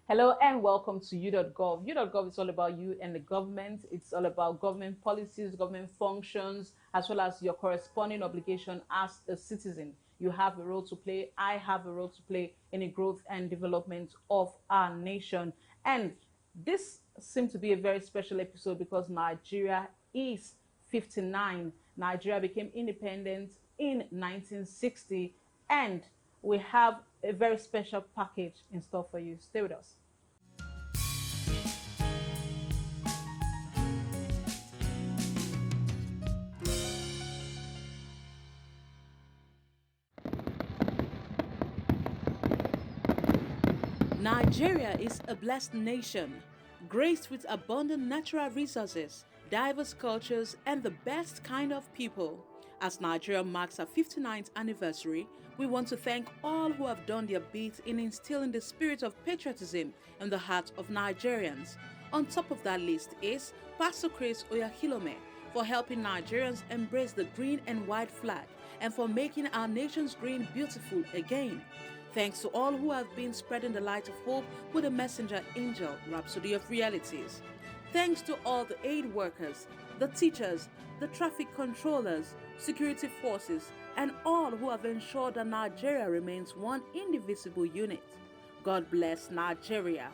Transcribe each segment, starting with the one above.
Hello and welcome to U.Gov. U.Gov is all about you and the government. It's all about government policies, government functions, as well as your corresponding obligation as a citizen. You have a role to play. I have a role to play in the growth and development of our nation. And this seems to be a very special episode because Nigeria is 59. Nigeria became independent in 1960, and we have a very special package in store for you. Stay with us. Nigeria is a blessed nation, graced with abundant natural resources, diverse cultures, and the best kind of people. As Nigeria marks our 59th anniversary, we want to thank all who have done their bit in instilling the spirit of patriotism in the heart of Nigerians. On top of that list is Pastor Chris Oyahilome for helping Nigerians embrace the green and white flag and for making our nation's green beautiful again. Thanks to all who have been spreading the light of hope with the messenger angel, Rhapsody of Realities. Thanks to all the aid workers, the teachers, the traffic controllers, security forces, and all who have ensured that Nigeria remains one indivisible unit. God bless Nigeria.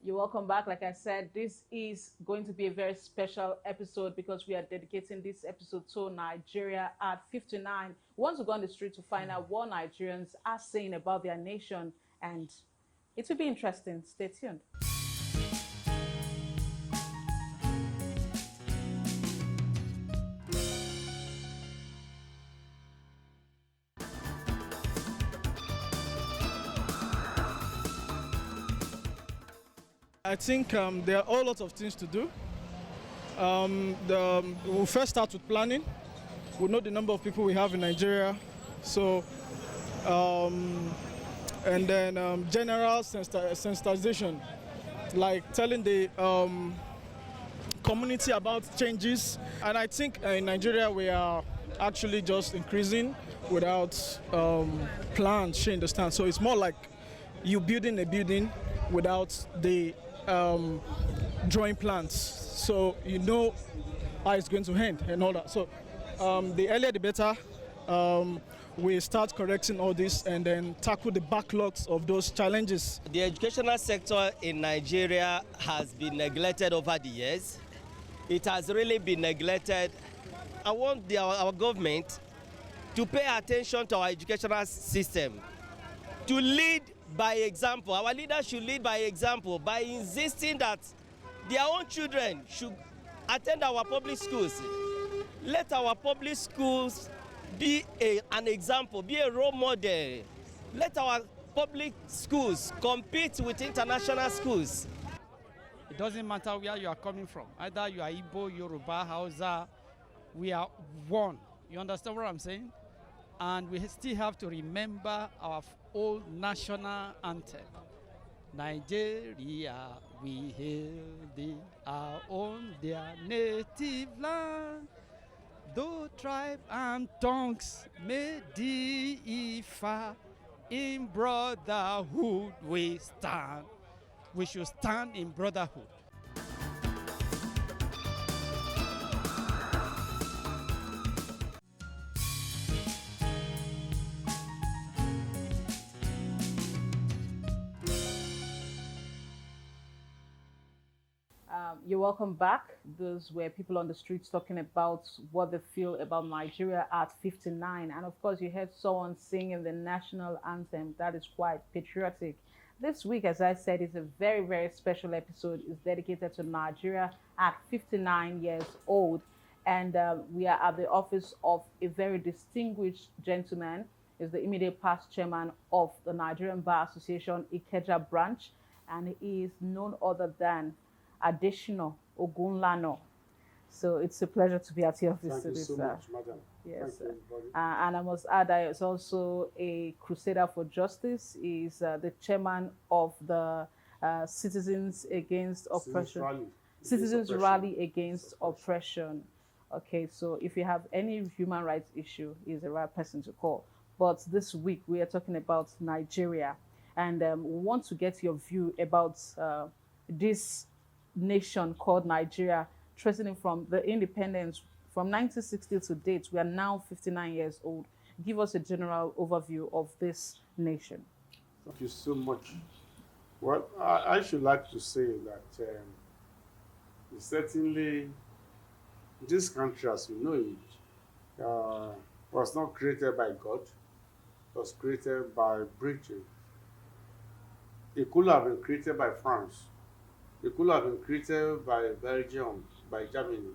You're welcome back. Like I said, this is going to be a very special episode because we are dedicating this episode to Nigeria at 59. We want to go on the street to find out what Nigerians are saying about their nation, and it will be interesting. Stay tuned. I think there are a whole lot of things to do. We'll first start with planning. We know the number of people we have in Nigeria, so and then general sensitization, like telling the community about changes. And I think in Nigeria we are actually just increasing without plans. You understand? So it's more like you building a building without the drawing plans, so you know how it's going to end and all that. So the earlier the better. We start correcting all this and then tackle the backlogs of those challenges. The educational sector in Nigeria has been neglected over the years. It has really been neglected. I want our government to pay attention to our educational system, to lead by example. Our leaders should lead by example by insisting that their own children should attend our public schools. Let our public schools be an example, be a role model. Let our public schools compete with international schools. It doesn't matter where you are coming from. Either you are Igbo, Yoruba, Hausa, we are one. You understand what I'm saying? And we still have to remember our old national anthem. Nigeria, we hail thee, our own dear native land. Though tribe and tongues may differ, in brotherhood we stand. We should stand in brotherhood. You're welcome back. Those were people on the streets talking about what they feel about Nigeria at 59. And of course, you heard someone singing the national anthem. That is quite patriotic. This week, as I said, is a very, very special episode. It's dedicated to Nigeria at 59 years old. And we are at the office of a very distinguished gentleman. He's the immediate past chairman of the Nigerian Bar Association Ikeja branch. And he is none other than Adesina Ogunlana. So it's a pleasure to be at your office. Thank you so much, madam. Yes, Thank you, everybody. and I must add that he's also a crusader for justice. He's the chairman of the citizens against Citizens oppression. rally against Citizens oppression. rally against oppression. Okay, so if you have any human rights issue, he's the right person to call. But this week we are talking about Nigeria, and we want to get your view about this nation called Nigeria, tracing from the independence from 1960 to date. We are now 59 years old. Give us a general overview of this nation. Thank you so much. Well, I should like to say that certainly this country as we know it was not created by God, it was created by Britain. It could have been created by France. It could have been created by Belgium, by Germany.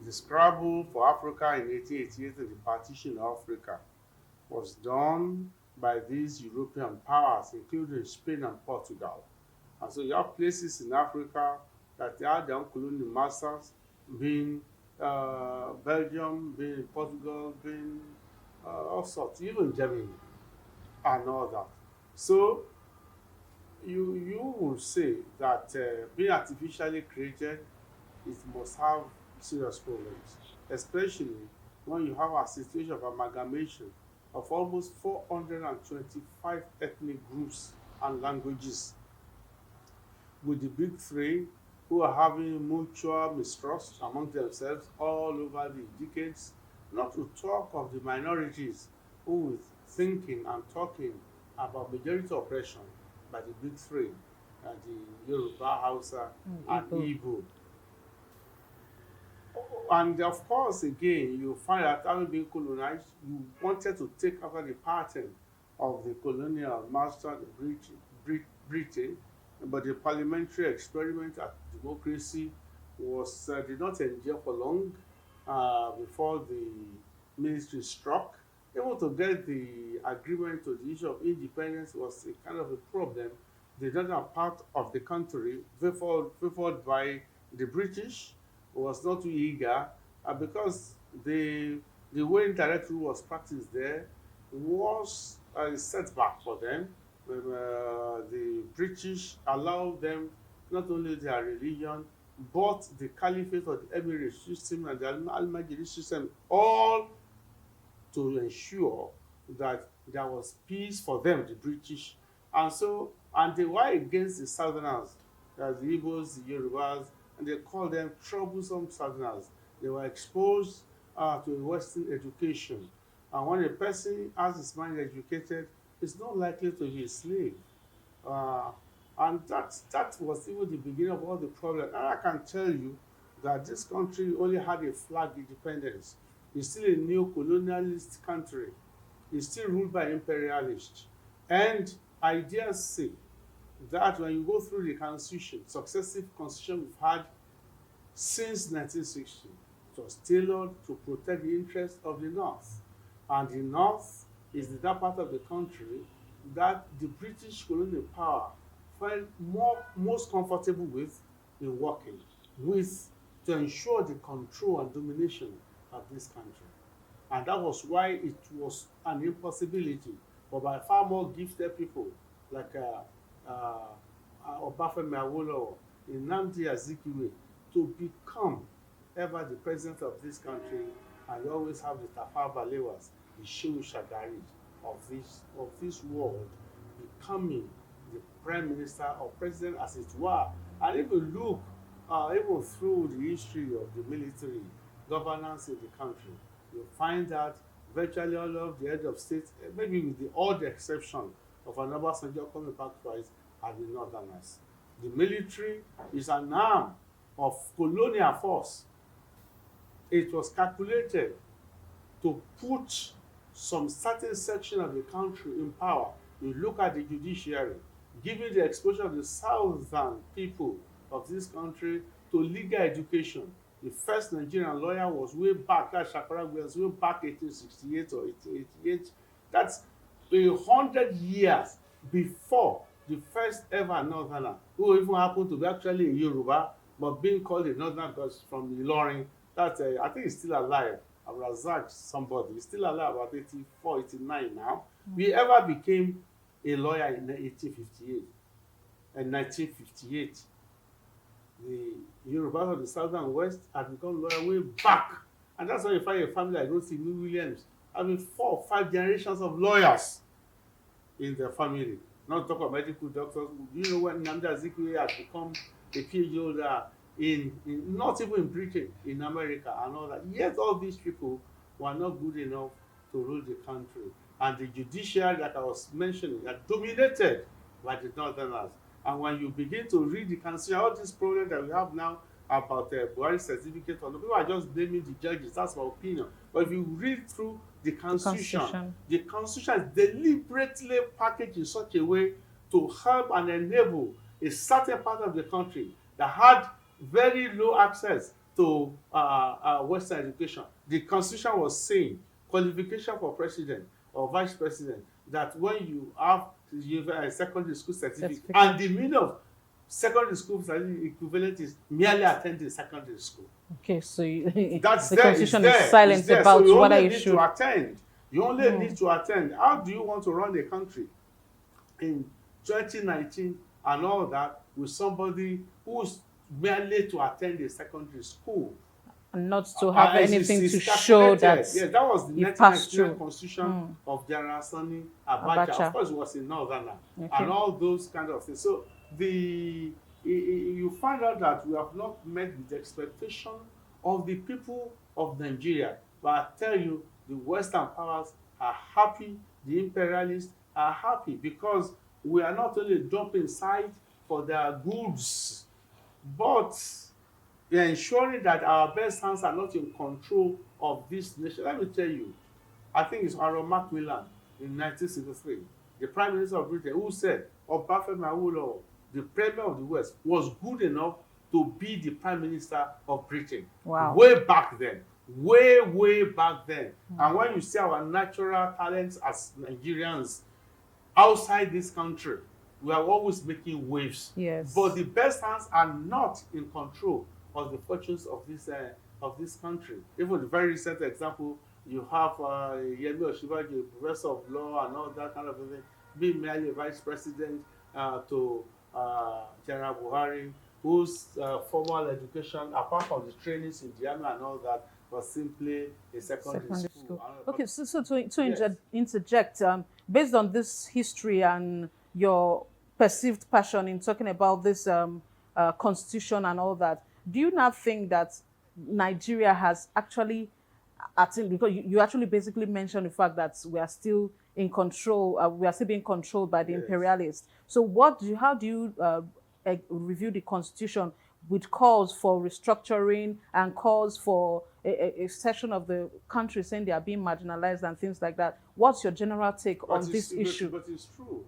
The scramble for Africa in 1888 and the partition of Africa was done by these European powers, including Spain and Portugal. And so you have places in Africa that they had their own colonial masters, being Belgium, being Portugal, being all sorts, even Germany and all that. So you will say that being artificially created, it must have serious problems, especially when you have a situation of amalgamation of almost 425 ethnic groups and languages, with the big three who are having mutual mistrust among themselves all over the decades, not to talk of the minorities who is thinking and talking about majority oppression by the big three, the Yoruba, Hausa, and Igbo. And of course, again, you find that having been colonized, you wanted to take after the pattern of the colonial master, the Britain, but the parliamentary experiment at democracy was did not endure for long before the ministry struck. Able to get the agreement to the issue of independence was a kind of a problem. The northern part of the country, favored by the British, was not too eager because the way indirect rule was practiced there was a setback for them. The British allowed them not only their religion but the caliphate or the emirate system and the Al-Majidi system, all to ensure that there was peace for them, the British. And they were against the Southerners, the Igbos, the Yorubas, and they called them troublesome Southerners. They were exposed to a Western education. And when a person has his mind educated, he's not likely to be a slave. And that was even the beginning of all the problems. And I can tell you that this country only had a flag independence. It's still a neo-colonialist country. It's still ruled by imperialists. And I dare say that when you go through the constitution, successive constitution we've had since 1960, it was tailored to protect the interests of the North. And the North is that part of the country that the British colonial power felt most comfortable with in working with to ensure the control and domination of this country. And that was why it was an impossibility for by far more gifted people like Obafemi Awolowo, Nnamdi Azikiwe to become ever the president of this country. And you always have the Tafawa Balewas, the Shehu Shagari of this world becoming the prime minister or president as it were. And if you look even through the history of the military governance in the country, you'll find that virtually all of the head of state, maybe with the odd exception of an Obasanjo coming back twice, have been Northerners. The military is an arm of colonial force. It was calculated to put some certain section of the country in power. You look at the judiciary, giving the exposure of the southern people of this country to legal education. The first Nigerian lawyer was way back, that Shakara was way back 1868 or 1888. That's 100 years before the first ever Northerner, who even happened to be actually a Yoruba, but being called a Northerner because from Ilorin. That I think he's still alive. Abrazak, somebody, he's still alive about 84, 89 now. We ever became a lawyer in 1858. in 1958. The Yorubas of the South and West had become loyal way back. And that's why you find a family like Rotimi Williams having 4 or 5 generations of lawyers in their family. Not talk about medical doctors. You know when Nnamdi Azikiwe had become a PhD holder in not even in Britain, in America and all that. Yet all these people were not good enough to rule the country. And the judiciary, like I was mentioning, are dominated by the Northerners. And when you begin to read the constitution, all these problems that we have now about Buhari certificate, or people are just blaming the judges. That's my opinion. But if you read through the constitution is deliberately packaged in such a way to help and enable a certain part of the country that had very low access to Western education. The constitution was saying qualification for president or vice president, that when you have a secondary school certificate, and the meaning of secondary school certificate equivalent is merely attending secondary school. Okay, so that's the there, constitution is silent about so whether you should. To attend. You only need to attend. How do you want to run a country in 2019 and all that with somebody who's merely to attend a secondary school? And not to have anything to show that. Yes, that was the 1999 constitution of General Sani Abacha. Of course, it was in Northern and all those kind of things. So you find out that we have not met the expectation of the people of Nigeria. But I tell you, the Western powers are happy, the imperialists are happy, because we are not only dumping side for their goods, but we are ensuring that our best hands are not in control of this nation. Let me tell you, I think it's Harold Macmillan in 1963, the Prime Minister of Britain, who said Obafemi Awolowo, the Premier of the West, was good enough to be the Prime Minister of Britain. Wow. Way back then. Way back then. And when you see our natural talents as Nigerians outside this country, we are always making waves. Yes. But the best hands are not in control of the fortunes of this country. Even the very recent example, you have Yemi Osinbajo, professor of law and all that kind of thing, being merely vice president to General Buhari, whose formal education, apart from the trainings in the army and all that, was simply a secondary school. Okay, so to interject, based on this history and your perceived passion in talking about this constitution and all that, do you not think that Nigeria has actually, because you actually basically mentioned the fact that we are still in control, we are still being controlled by the imperialists. So how do you review the constitution with calls for restructuring and calls for a section of the country saying they are being marginalized and things like that? What's your general take on this issue? But it's true.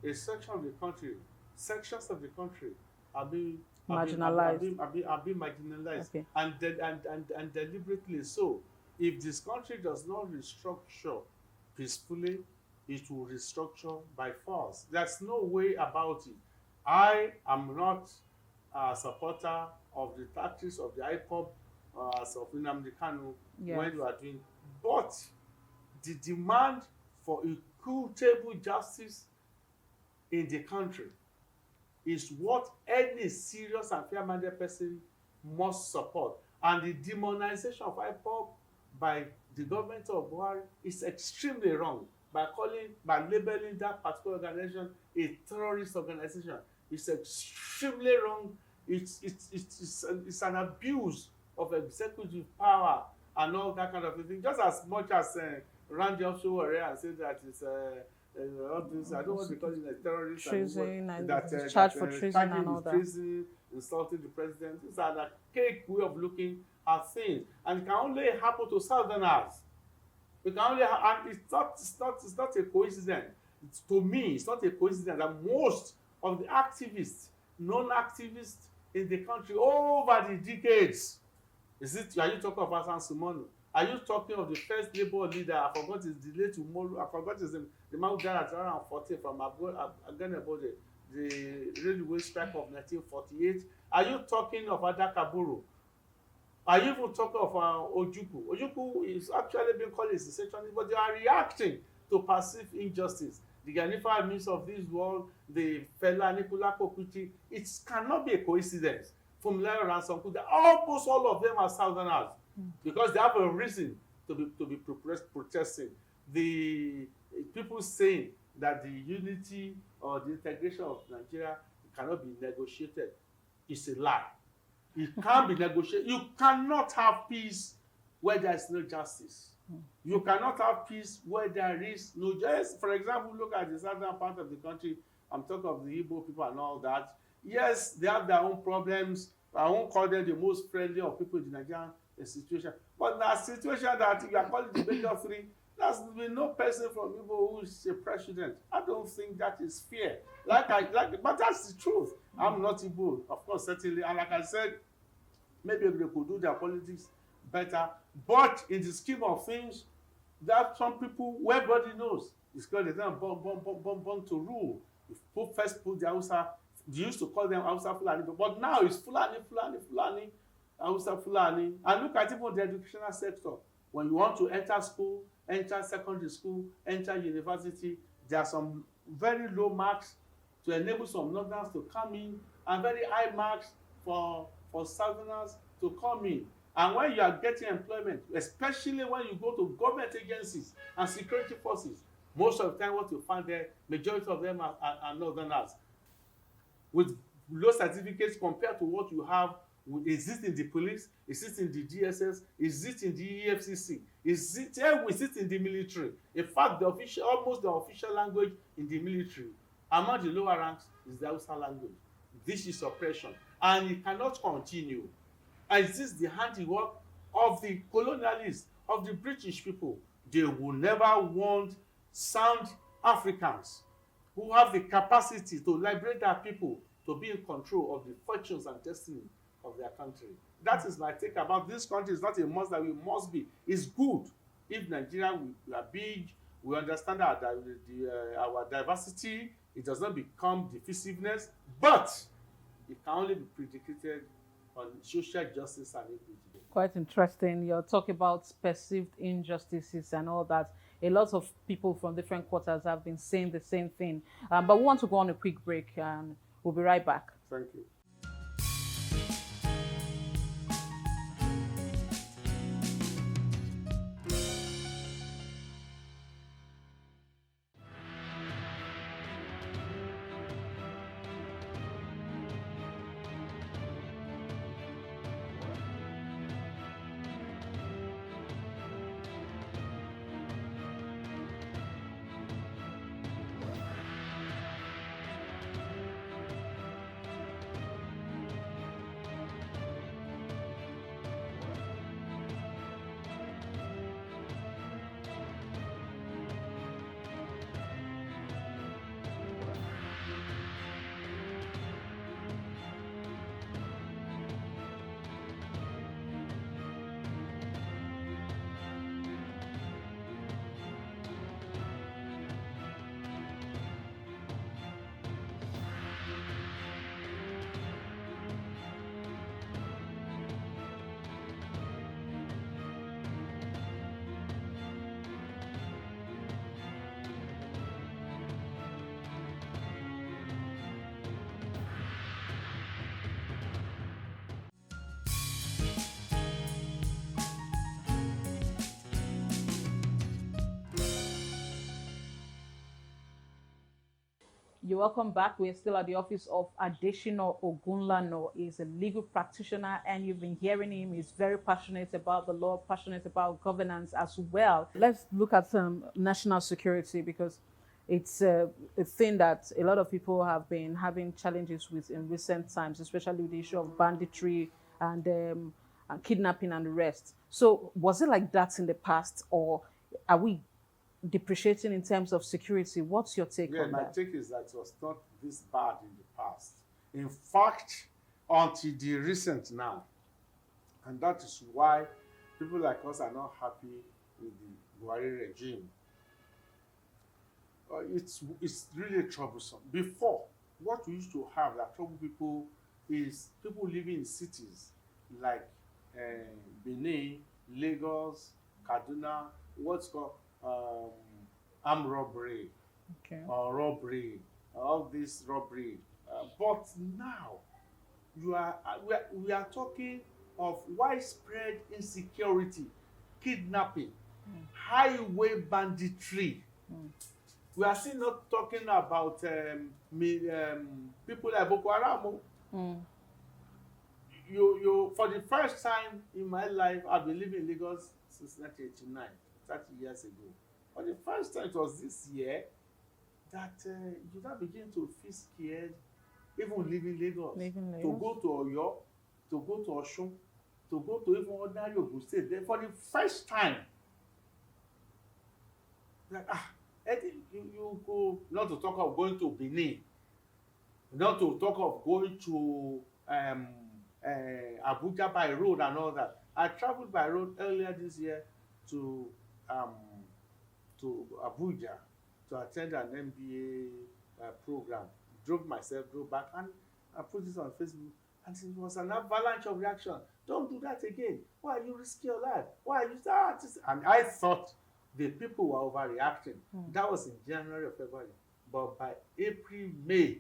A section of the country, sections of the country are being marginalized. Are being marginalized, okay. and deliberately so. If this country does not restructure peacefully, it will restructure by force. There's no way about it. I am not a supporter of the tactics of the IPOB as of Nnamdi Kanu when you are doing, but the demand for equitable justice in the country is what any serious and fair-minded person must support. And the demonization of IPOB by the government of Buhari is extremely wrong. By labeling that particular organization a terrorist organization, it's extremely wrong. It's an abuse of executive power and all that kind of thing. Just as much as Randy Oshowore and say that it's all this, I don't want to call it a terrorist. Treason and charged for treason and all that. Treason, insulting the president. These are the cake way of looking at things, and it can only happen to Southerners. It can only, and it's not a coincidence. To me, it's not a coincidence that most of the activists, non-activists in the country over the decades, are you talking of Hassan Sumonu? Are you talking of the first Labour leader? I forgot his delay tomorrow. I forgot his name. The man who died at around 14 from Olomu-Agbodo, the railway strike of 1948. Are you talking of Adakaburu? Are you even talking of Ojukwu? Ojukwu is actually being called a secessionist, but they are reacting to perceived injustice the Ganifa Mills of this world, the Fela Anikulapo Kuti. It cannot be a coincidence. Funmilayo Ransome, almost all of them are Southerners because they have a reason to be protesting. The people saying that the unity or the integration of Nigeria cannot be negotiated is a lie. It can't be negotiated. You cannot have peace where there is no justice. You cannot have peace where there is no justice. For example, look at the southern part of the country. I'm talking of the Igbo people and all that. Yes, they have their own problems. I won't call them the most friendly of people in the Nigerian situation. But in a situation that you are calling the major three, there's been no person from Igbo who is a president. I don't think that is fair. But that's the truth. I'm not Igbo, of course, certainly. And like I said, maybe they could do their politics better. But in the scheme of things, there are some people who everybody knows. It's called the born to rule. If people first put the Hausa, they used to call them Hausa Fulani, but now it's Fulani, Hausa Fulani. And look at even the educational sector. When you want to enter school, enter secondary school, enter university, there are some very low marks to enable some northerners to come in, and very high marks for southerners to come in. And when you are getting employment, especially when you go to government agencies and security forces, most of the time what you find there, majority of them are northerners with low certificates compared to what you have exist in the police, exist in the DSS, exist in the EFCC, exist in the military. In fact, almost the official language in the military among the lower ranks is the Hausa language. This is oppression, and it cannot continue. And this is the handiwork of the colonialists, of the British people. They will never want sound Africans who have the capacity to liberate their people, to be in control of the fortunes and destiny of their country. That is my take about this country. It's not a must that we must be. It's good if Nigeria, we are big, we understand our diversity. It does not become divisiveness, but it can only be predicated on social justice and equity. Quite interesting. You're talking about perceived injustices and all that. A lot of people from different quarters have been saying the same thing. But we want to go on a quick break, and we'll be right back. Thank you. You're welcome back. We're still at the office of Adesina Ogunlana. He's a legal practitioner, and you've been hearing him. He's very passionate about the law, passionate about governance as well. Let's look at national security, because it's a thing that a lot of people have been having challenges with in recent times, especially with the issue of banditry and kidnapping and the rest. So was it like that in the past, or are we depreciating in terms of security? What's your take on that? My take is that it was not this bad in the past. In fact, until the recent now. And that is why people like us are not happy with the Buhari regime. It's really troublesome. Before, what we used to have that trouble people is people living in cities like Benin, Lagos, Kaduna, what's called armed robbery, Okay. or robbery, all this robbery. But now we are talking of widespread insecurity, kidnapping, highway banditry. We are still not talking about people like Boko Haram. Mm. You for the first time in my life, I've been living in Lagos since 1989, 30 years ago. For the first time, it was this year that you now begin to feel scared, even leaving Lagos, Leaving to Lagos. go to Oyo, to go to Osun, to go to even ordinary Ogun State. Then for the first time, like you go, not to talk of going to Benin, not to talk of going to Abuja by road and all that. I traveled by road earlier this year to um, to Abuja to attend an MBA program. Drove myself, drove back, and I put this on Facebook, and it was an avalanche of reaction. Don't do that again. Why are you risking your life? Why are you that? And I thought the people were overreacting. That was in January or February. But by April, May,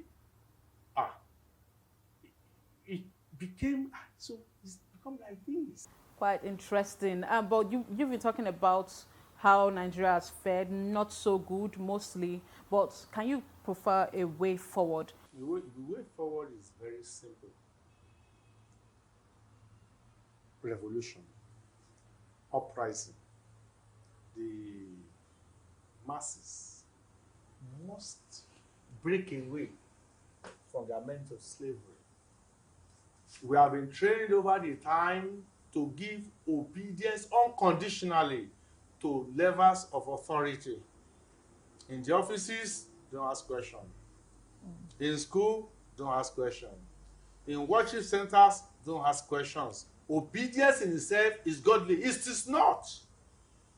it became so it's become like this. Quite interesting. But you've been talking about how Nigeria has fared not so good mostly, but can you prefer a way forward? The way forward is very simple. Revolution, uprising. The masses must break away from their mental slavery. We have been trained over the time to give obedience unconditionally to levels of authority. In the offices, don't ask questions. In school, don't ask questions. In worship centers, don't ask questions. Obedience in itself is godly. It is not.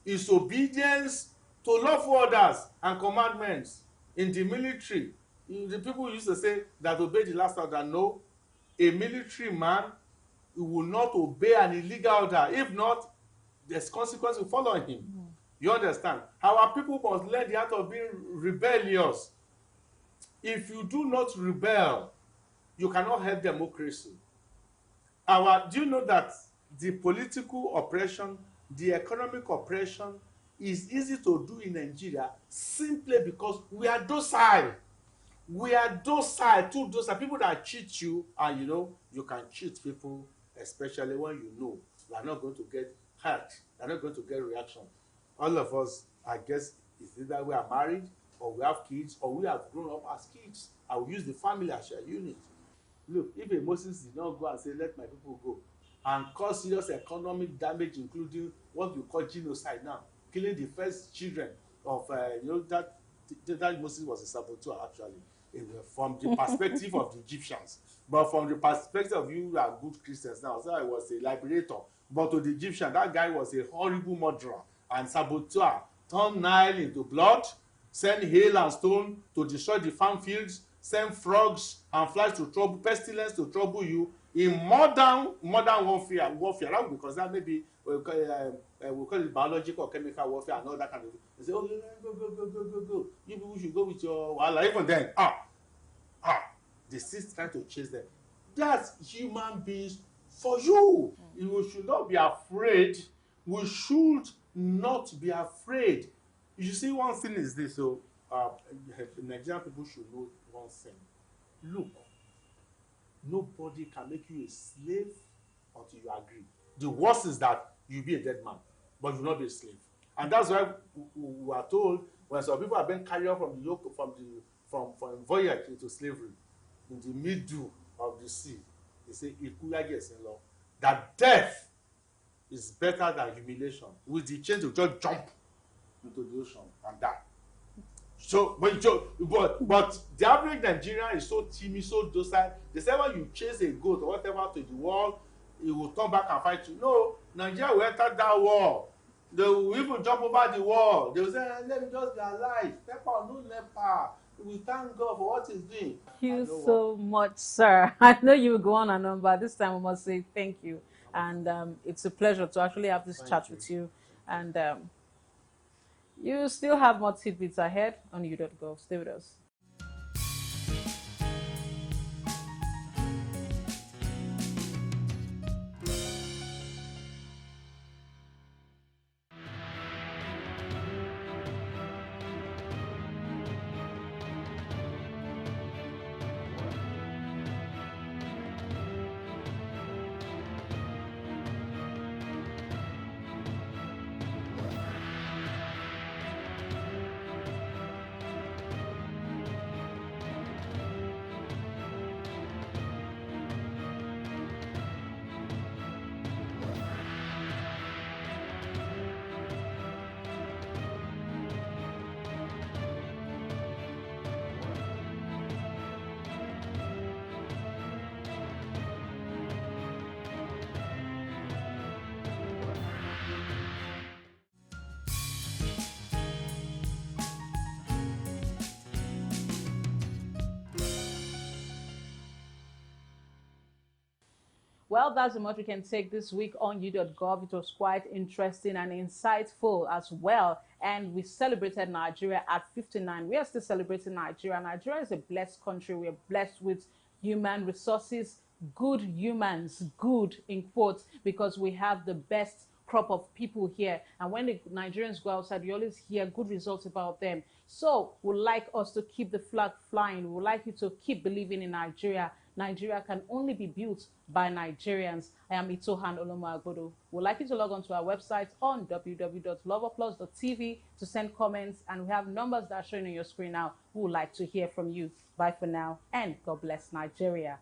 It's obedience to lawful orders and commandments. In the military, the people used to say that obey the last order. No, a military man will not obey an illegal order. If not, there's consequence will follow him. You understand? Our people must learn the art of being rebellious. If you do not rebel, you cannot help democracy. Do you know that the political oppression, the economic oppression is easy to do in Nigeria simply because we are docile. We are docile, too docile. People that cheat you, and you can cheat people, especially when you know you are not going to get hurt, you are not going to get reaction. All of us, I guess, it's either we are married, or we have kids, or we have grown up as kids. I will use the family as a unit. Look, if a Moses did not go and say, let my people go, and cause serious economic damage, including what we call genocide now, killing the first children of, that Moses was a saboteur, actually, from the perspective of the Egyptians. But from the perspective of you who are good Christians now, so I was a liberator. But to the Egyptian, that guy was a horrible murderer and saboteur, turned Nile into blood, send hail and stone to destroy the farm fields, send frogs and flies to trouble, pestilence to trouble you. In modern warfare, that would be considered maybe we call it biological or chemical warfare and all that kind of thing. They say, oh, go. You people should go with your wahala. Even then, they still trying to chase them. That's human beings for you. You should not be afraid. We should not be afraid. You see, one thing is this. So, Nigerian people should know one thing. Look, nobody can make you a slave until you agree. The worst is that you be a dead man, but you will not be a slave. And that's why we are told when some people are being carried out from the yoke, from voyage into slavery, in the middle of the sea, they say that death is better than humiliation. With the change, to just jump into the ocean and die. So, but the average Nigerian is so timid, so docile. They say when you chase a goat or whatever to the wall, it will turn back and fight you. No, Nigeria will enter that wall. They will even jump over the wall. They will say, let me just be alive. Pepper, no leper. We thank God for what he's doing. Thank you so much, sir. I know you will go on and on, but this time I must say thank you. And it's a pleasure to actually have this chat with you. And You still have more tidbits ahead on u.gov. Stay with us. Well, that's the much we can take this week on u.gov. It was quite interesting and insightful as well. And we celebrated Nigeria at 59. We are still celebrating Nigeria. Nigeria is a blessed country. We are blessed with human resources, good humans, good in quotes, because we have the best crop of people here. And when the Nigerians go outside, you always hear good results about them. So we'd like us to keep the flag flying. We would like you to keep believing in Nigeria. Nigeria can only be built by Nigerians. I am Itohan Olomu-Agbodo. We'd like you to log on to our website on www.loveoplus.tv to send comments, and we have numbers that are showing on your screen now. We would like to hear from you. Bye for now, and God bless Nigeria.